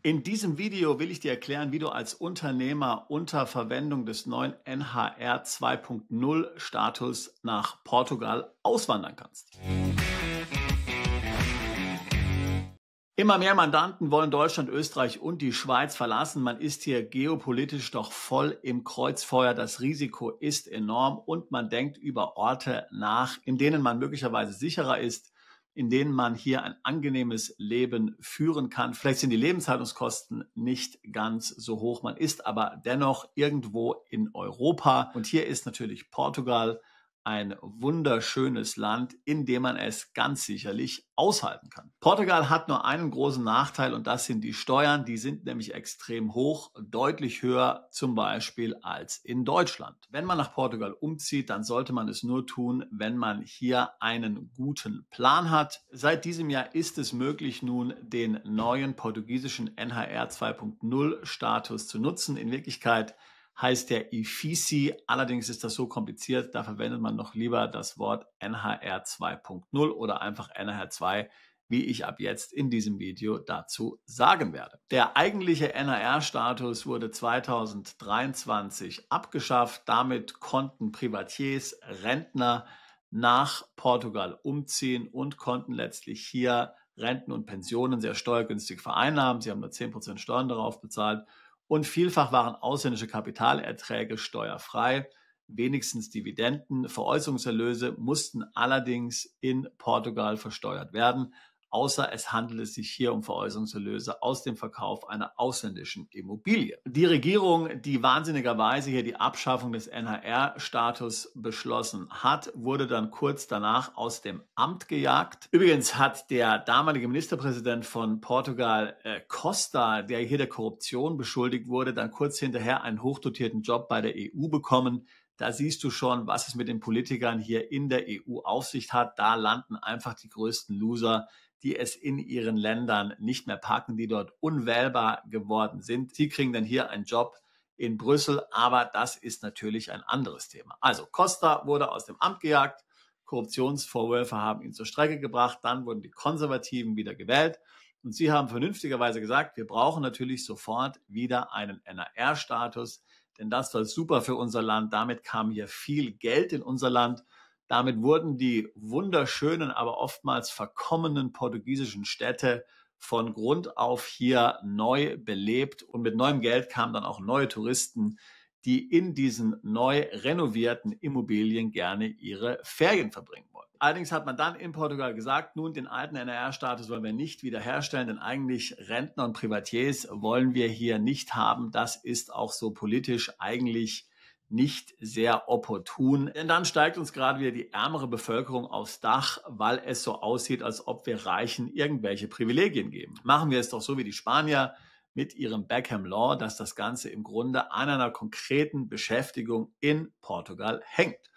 In diesem Video will ich dir erklären, wie du als Unternehmer unter Verwendung des neuen NHR 2.0 Status nach Portugal auswandern kannst. Immer mehr Mandanten wollen Deutschland, Österreich und die Schweiz verlassen. Man ist hier geopolitisch doch voll im Kreuzfeuer. Das Risiko ist enorm und man denkt über Orte nach, in denen man möglicherweise sicherer ist, in denen man hier ein angenehmes Leben führen kann. Vielleicht sind die Lebenshaltungskosten nicht ganz so hoch. Man ist aber dennoch irgendwo in Europa. Und hier ist natürlich Portugal ein wunderschönes Land, in dem man es ganz sicherlich aushalten kann. Portugal hat nur einen großen Nachteil und das sind die Steuern. Die sind nämlich extrem hoch, deutlich höher zum Beispiel als in Deutschland. Wenn man nach Portugal umzieht, dann sollte man es nur tun, wenn man hier einen guten Plan hat. Seit diesem Jahr ist es möglich, nun den neuen portugiesischen NHR 2.0 Status zu nutzen. In Wirklichkeit heißt der IFICI, allerdings ist das so kompliziert, da verwendet man noch lieber das Wort NHR 2.0 oder einfach NHR 2, wie ich ab jetzt in diesem Video dazu sagen werde. Der eigentliche NHR-Status wurde 2023 abgeschafft. Damit konnten Privatiers, Rentner nach Portugal umziehen und konnten letztlich hier Renten und Pensionen sehr steuergünstig vereinnahmen. Sie haben nur 10% Steuern darauf bezahlt. Und vielfach waren ausländische Kapitalerträge steuerfrei, wenigstens Dividenden. Veräußerungserlöse mussten allerdings in Portugal versteuert werden, außer es handelt sich hier um Veräußerungserlöse aus dem Verkauf einer ausländischen Immobilie. Die Regierung, die wahnsinnigerweise hier die Abschaffung des NHR-Status beschlossen hat, wurde dann kurz danach aus dem Amt gejagt. Übrigens hat der damalige Ministerpräsident von Portugal, Costa, der hier der Korruption beschuldigt wurde, dann kurz hinterher einen hochdotierten Job bei der EU bekommen. Da siehst du schon, was es mit den Politikern hier in der EU auf sich hat. Da landen einfach die größten Loser, die es in ihren Ländern nicht mehr packen, die dort unwählbar geworden sind. Sie kriegen dann hier einen Job in Brüssel, aber das ist natürlich ein anderes Thema. Also Costa wurde aus dem Amt gejagt, Korruptionsvorwürfe haben ihn zur Strecke gebracht, dann wurden die Konservativen wieder gewählt und sie haben vernünftigerweise gesagt, wir brauchen natürlich sofort wieder einen NHR-Status, denn das war super für unser Land, damit kam hier viel Geld in unser Land. Damit wurden die wunderschönen, aber oftmals verkommenen portugiesischen Städte von Grund auf hier neu belebt. Und mit neuem Geld kamen dann auch neue Touristen, die in diesen neu renovierten Immobilien gerne ihre Ferien verbringen wollten. Allerdings hat man dann in Portugal gesagt, nun den alten NHR-Status wollen wir nicht wiederherstellen, denn eigentlich Rentner und Privatiers wollen wir hier nicht haben. Das ist auch so politisch eigentlich nicht sehr opportun, denn dann steigt uns gerade wieder die ärmere Bevölkerung aufs Dach, weil es so aussieht, als ob wir Reichen irgendwelche Privilegien geben. Machen wir es doch so wie die Spanier mit ihrem Beckham Law, dass das Ganze im Grunde an einer konkreten Beschäftigung in Portugal hängt.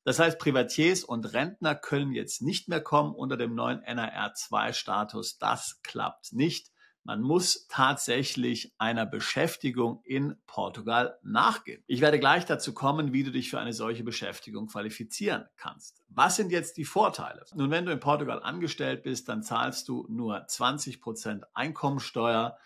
Das heißt, Privatiers und Rentner können jetzt nicht mehr kommen unter dem neuen NHR-2-Status. Das klappt nicht. Man muss tatsächlich einer Beschäftigung in Portugal nachgehen. Ich werde gleich dazu kommen, wie du dich für eine solche Beschäftigung qualifizieren kannst. Was sind jetzt die Vorteile? Nun, wenn du in Portugal angestellt bist, dann zahlst du nur 20% Einkommensteuer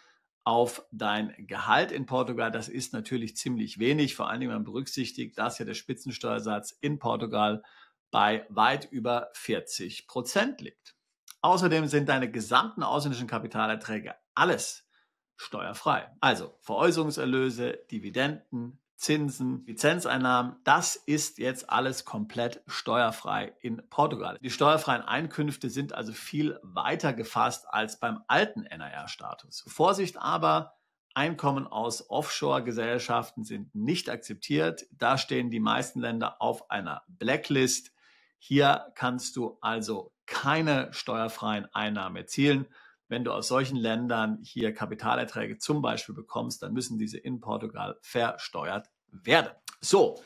auf dein Gehalt in Portugal. Das ist natürlich ziemlich wenig, vor allen Dingen, wenn man berücksichtigt, dass ja der Spitzensteuersatz in Portugal bei weit über 40% liegt. Außerdem sind deine gesamten ausländischen Kapitalerträge alles steuerfrei. Also Veräußerungserlöse, Dividenden, Zinsen, Lizenzeinnahmen, das ist jetzt alles komplett steuerfrei in Portugal. Die steuerfreien Einkünfte sind also viel weiter gefasst als beim alten NHR-Status. Vorsicht aber, Einkommen aus Offshore-Gesellschaften sind nicht akzeptiert. Da stehen die meisten Länder auf einer Blacklist. Hier kannst du also keine steuerfreien Einnahmen erzielen. Wenn du aus solchen Ländern hier Kapitalerträge zum Beispiel bekommst, dann müssen diese in Portugal versteuert werden. So,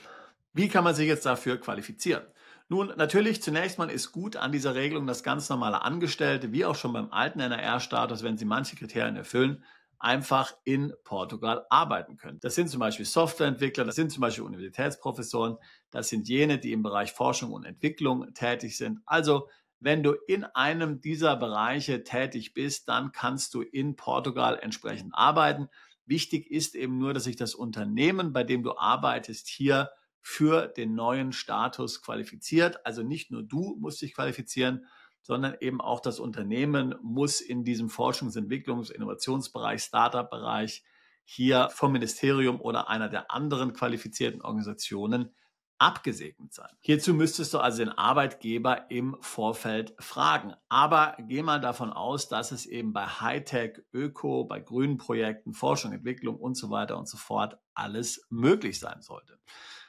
wie kann man sich jetzt dafür qualifizieren? Nun, natürlich, zunächst mal ist gut an dieser Regelung, dass ganz normale Angestellte, wie auch schon beim alten NHR-Status, wenn sie manche Kriterien erfüllen, einfach in Portugal arbeiten können. Das sind zum Beispiel Softwareentwickler, das sind zum Beispiel Universitätsprofessoren, das sind jene, die im Bereich Forschung und Entwicklung tätig sind. Also Wenn du in einem dieser Bereiche tätig bist, dann kannst du in Portugal entsprechend arbeiten. Wichtig ist eben nur, dass sich das Unternehmen, bei dem du arbeitest, hier für den neuen Status qualifiziert. Also nicht nur du musst dich qualifizieren, sondern eben auch das Unternehmen muss in diesem Forschungs-, Entwicklungs-, Innovationsbereich, Startup-Bereich hier vom Ministerium oder einer der anderen qualifizierten Organisationen abgesegnet sein. Hierzu müsstest du also den Arbeitgeber im Vorfeld fragen. Aber geh mal davon aus, dass es eben bei Hightech, Öko, bei grünen Projekten, Forschung, Entwicklung und so weiter und so fort alles möglich sein sollte.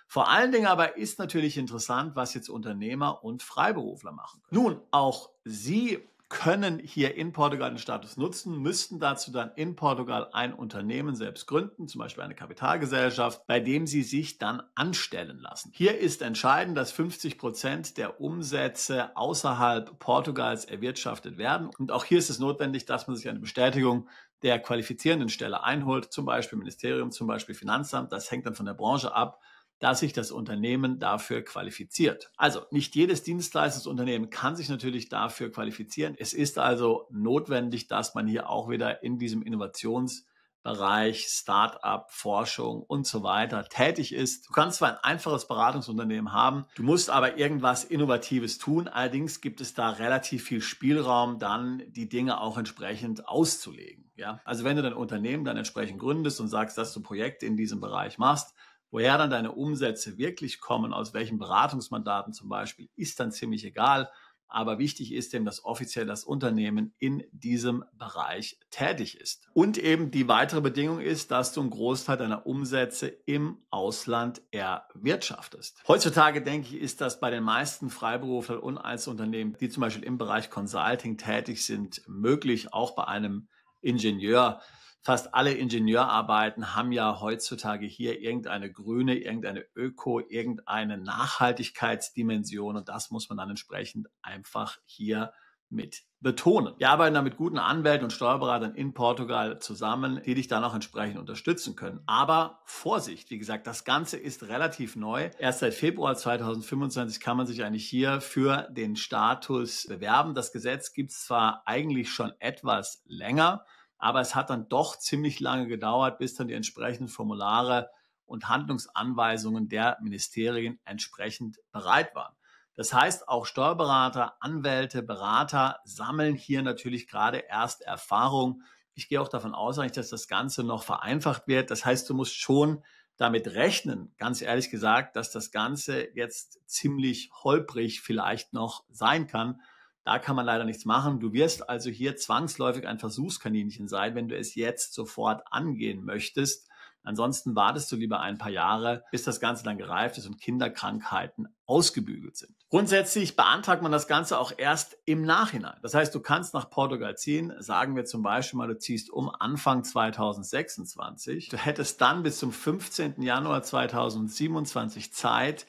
Vor allen Dingen aber ist natürlich interessant, was jetzt Unternehmer und Freiberufler machen können. Nun, auch sie können hier in Portugal den Status nutzen, müssten dazu dann in Portugal ein Unternehmen selbst gründen, zum Beispiel eine Kapitalgesellschaft, bei dem sie sich dann anstellen lassen. Hier ist entscheidend, dass 50% der Umsätze außerhalb Portugals erwirtschaftet werden. Und auch hier ist es notwendig, dass man sich eine Bestätigung der qualifizierenden Stelle einholt, zum Beispiel Ministerium, zum Beispiel Finanzamt. Das hängt dann von der Branche ab, dass sich das Unternehmen dafür qualifiziert. Also nicht jedes Dienstleistungsunternehmen kann sich natürlich dafür qualifizieren. Es ist also notwendig, dass man hier auch wieder in diesem Innovationsbereich, Start-up, Forschung und so weiter tätig ist. Du kannst zwar ein einfaches Beratungsunternehmen haben, du musst aber irgendwas Innovatives tun. Allerdings gibt es da relativ viel Spielraum, dann die Dinge auch entsprechend auszulegen. Ja? Also wenn du dein Unternehmen dann entsprechend gründest und sagst, dass du Projekte in diesem Bereich machst, woher dann deine Umsätze wirklich kommen, aus welchen Beratungsmandaten zum Beispiel, ist dann ziemlich egal. Aber wichtig ist eben, dass offiziell das Unternehmen in diesem Bereich tätig ist. Und eben die weitere Bedingung ist, dass du einen Großteil deiner Umsätze im Ausland erwirtschaftest. Heutzutage, denke ich, ist das bei den meisten Freiberuflern und Einzelunternehmen, die zum Beispiel im Bereich Consulting tätig sind, möglich, auch bei einem Ingenieur. Fast alle Ingenieurarbeiten haben ja heutzutage hier irgendeine grüne, irgendeine Öko, irgendeine Nachhaltigkeitsdimension und das muss man dann entsprechend einfach hier mit betonen. Wir arbeiten da mit guten Anwälten und Steuerberatern in Portugal zusammen, die dich dann auch entsprechend unterstützen können. Aber Vorsicht, wie gesagt, das Ganze ist relativ neu. Erst seit Februar 2025 kann man sich eigentlich hier für den Status bewerben. Das Gesetz gibt es zwar eigentlich schon etwas länger, aber es hat dann doch ziemlich lange gedauert, bis dann die entsprechenden Formulare und Handlungsanweisungen der Ministerien entsprechend bereit waren. Das heißt, auch Steuerberater, Anwälte, Berater sammeln hier natürlich gerade erst Erfahrung. Ich gehe auch davon aus, dass das Ganze noch vereinfacht wird. Das heißt, du musst schon damit rechnen, ganz ehrlich gesagt, dass das Ganze jetzt ziemlich holprig vielleicht noch sein kann. Da kann man leider nichts machen. Du wirst also hier zwangsläufig ein Versuchskaninchen sein, wenn du es jetzt sofort angehen möchtest. Ansonsten wartest du lieber ein paar Jahre, bis das Ganze dann gereift ist und Kinderkrankheiten ausgebügelt sind. Grundsätzlich beantragt man das Ganze auch erst im Nachhinein. Das heißt, du kannst nach Portugal ziehen. Sagen wir zum Beispiel mal, du ziehst um Anfang 2026. Du hättest dann bis zum 15. Januar 2027 Zeit,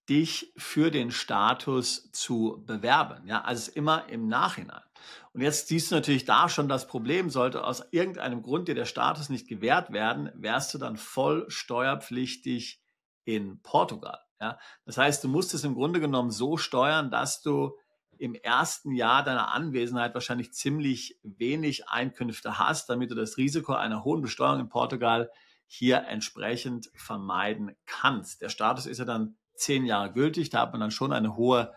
dich für den Status zu bewerben. Ja, also immer im Nachhinein. Und jetzt siehst du natürlich da schon das Problem, sollte aus irgendeinem Grund dir der Status nicht gewährt werden, wärst du dann voll steuerpflichtig in Portugal. Ja, das heißt, du musst es im Grunde genommen so steuern, dass du im ersten Jahr deiner Anwesenheit wahrscheinlich ziemlich wenig Einkünfte hast, damit du das Risiko einer hohen Besteuerung in Portugal hier entsprechend vermeiden kannst. Der Status ist ja dann 10 Jahre gültig, da hat man dann schon eine hohe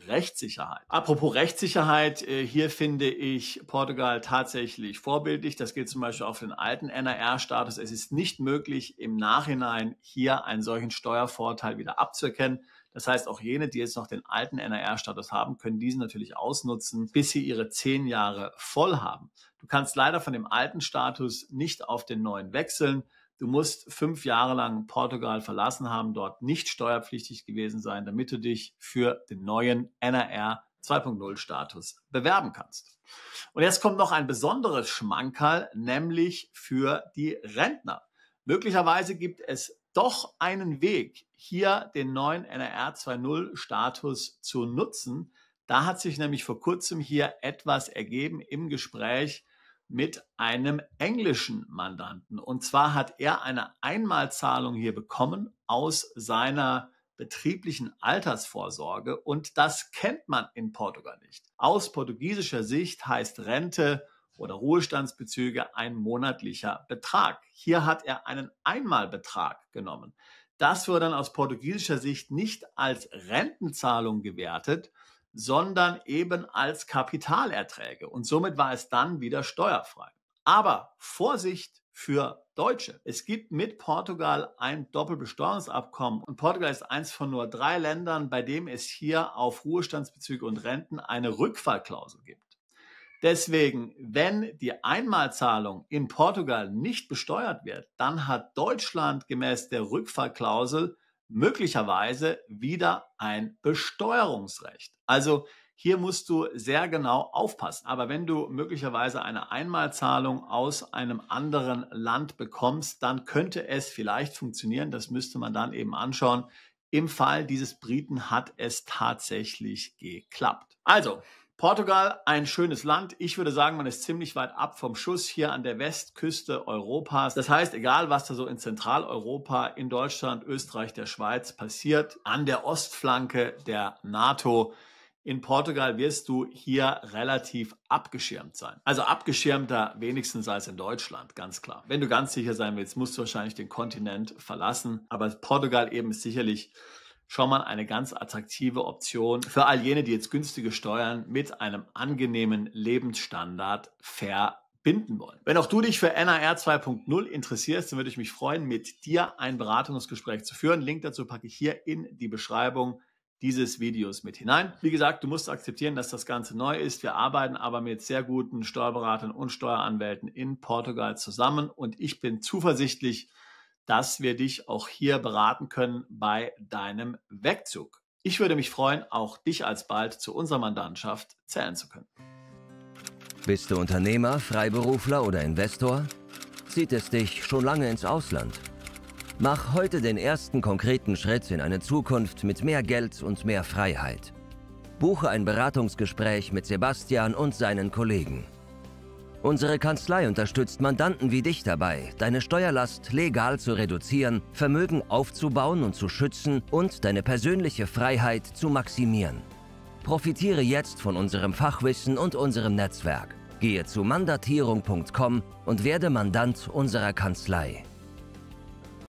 Rechtssicherheit. Apropos Rechtssicherheit, hier finde ich Portugal tatsächlich vorbildlich. Das gilt zum Beispiel auch für den alten NRR-Status. Es ist nicht möglich, im Nachhinein hier einen solchen Steuervorteil wieder abzuerkennen. Das heißt, auch jene, die jetzt noch den alten NRR-Status haben, können diesen natürlich ausnutzen, bis sie ihre 10 Jahre voll haben. Du kannst leider von dem alten Status nicht auf den neuen wechseln. Du musst 5 Jahre lang Portugal verlassen haben, dort nicht steuerpflichtig gewesen sein, damit du dich für den neuen NRR 2.0 Status bewerben kannst. Und jetzt kommt noch ein besonderes Schmankerl, nämlich für die Rentner. Möglicherweise gibt es doch einen Weg, hier den neuen NRR 2.0 Status zu nutzen. Da hat sich nämlich vor kurzem hier etwas ergeben im Gespräch mit einem englischen Mandanten. Und zwar hat er eine Einmalzahlung hier bekommen aus seiner betrieblichen Altersvorsorge und das kennt man in Portugal nicht. Aus portugiesischer Sicht heißt Rente oder Ruhestandsbezüge ein monatlicher Betrag. Hier hat er einen Einmalbetrag genommen. Das wird dann aus portugiesischer Sicht nicht als Rentenzahlung gewertet, sondern eben als Kapitalerträge und somit war es dann wieder steuerfrei. Aber Vorsicht für Deutsche. Es gibt mit Portugal ein Doppelbesteuerungsabkommen und Portugal ist eins von nur 3 Ländern, bei dem es hier auf Ruhestandsbezüge und Renten eine Rückfallklausel gibt. Deswegen, wenn die Einmalzahlung in Portugal nicht besteuert wird, dann hat Deutschland gemäß der Rückfallklausel möglicherweise wieder ein Besteuerungsrecht. Also hier musst du sehr genau aufpassen. Aber wenn du möglicherweise eine Einmalzahlung aus einem anderen Land bekommst, dann könnte es vielleicht funktionieren. Das müsste man dann eben anschauen. Im Fall dieses Briten hat es tatsächlich geklappt. Also, Portugal, ein schönes Land. Ich würde sagen, man ist ziemlich weit ab vom Schuss hier an der Westküste Europas. Das heißt, egal was da so in Zentraleuropa, in Deutschland, Österreich, der Schweiz passiert, an der Ostflanke der NATO, in Portugal wirst du hier relativ abgeschirmt sein. Also abgeschirmter wenigstens als in Deutschland, ganz klar. Wenn du ganz sicher sein willst, musst du wahrscheinlich den Kontinent verlassen. Aber Portugal eben ist sicherlich schon mal eine ganz attraktive Option für all jene, die jetzt günstige Steuern mit einem angenehmen Lebensstandard verbinden wollen. Wenn auch du dich für NAR 2.0 interessierst, dann würde ich mich freuen, mit dir ein Beratungsgespräch zu führen. Link dazu packe ich hier in die Beschreibung dieses Videos mit hinein. Wie gesagt, du musst akzeptieren, dass das Ganze neu ist. Wir arbeiten aber mit sehr guten Steuerberatern und Steueranwälten in Portugal zusammen und ich bin zuversichtlich, dass wir dich auch hier beraten können bei deinem Wegzug. Ich würde mich freuen, auch dich alsbald zu unserer Mandantschaft zählen zu können. Bist du Unternehmer, Freiberufler oder Investor? Zieht es dich schon lange ins Ausland? Mach heute den ersten konkreten Schritt in eine Zukunft mit mehr Geld und mehr Freiheit. Buche ein Beratungsgespräch mit Sebastian und seinen Kollegen. Unsere Kanzlei unterstützt Mandanten wie dich dabei, deine Steuerlast legal zu reduzieren, Vermögen aufzubauen und zu schützen und deine persönliche Freiheit zu maximieren. Profitiere jetzt von unserem Fachwissen und unserem Netzwerk. Gehe zu mandatierung.com und werde Mandant unserer Kanzlei.